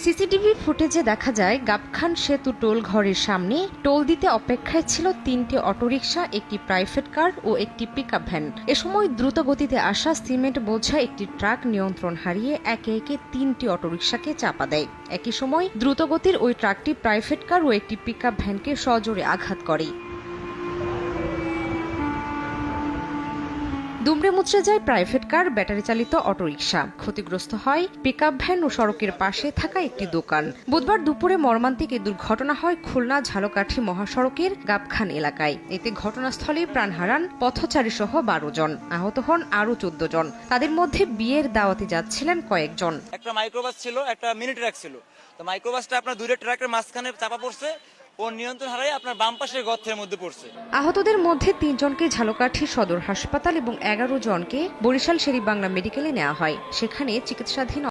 CCTV ফুটেজে দেখা যায় গাবখান সেতু টোল ঘরের সামনে টোল দিতে অপেক্ষায় ছিল ৩টি অটোরিকশা, একটি প্রাইভেট কার ও একটি পিকআপ ভ্যান। এ সময় দ্রুত গতিতে আসা সিমেন্ট বোঝা একটি ট্রাক নিয়ন্ত্রণ হারিয়ে একে একে ৩টি অটোরিকশাকে চাপা দেয়। একই সময় দ্রুতগতির ওই ট্রাকটি প্রাইভেট কার ও একটি পিকআপ ভ্যানকে সজোরে আঘাত করে। দুমড়ে মুচড়ে যায় প্রাইভেট কার, ব্যাটারি চালিত অটোরিকশা। ক্ষতিগ্রস্ত হয় পিকআপ ভ্যান ও সড়কের পাশে থাকা একটি দোকান। বুধবার দুপুরে মর্মান্তিক এই দুর্ঘটনা হয় খুলনা ঝালকাঠি মহাসড়কের গাবখান এলাকায়। এতে ঘটনাস্থলে প্রাণ হারান পথচারী সহ ১২ জন, আহত হন আরও ১৪ জন। তাদের মধ্যে বিয়ের দাওয়াতে যাচ্ছিলেন কয়েকজন। একটা মাইক্রোবাস ছিল, একটা মিনি ট্রাক ছিল। তো মাইক্রোবাসটা আপনার দুইটা ট্রাকের মাঝখানে চাপা পড়ছে, ও নিয়ন্ত্রণ হারাই আপনার বাম পাশের গর্তের মধ্যে পড়ছে। আহতদের মধ্যে ৩ জনকে ঝালকাঠি সদর হাসপাতাল এবং ১১ জনকে বরিশাল শের-ই-বাংলা মেডিকেলে নেওয়া হয়। সেখানে চিকিৎসাধীন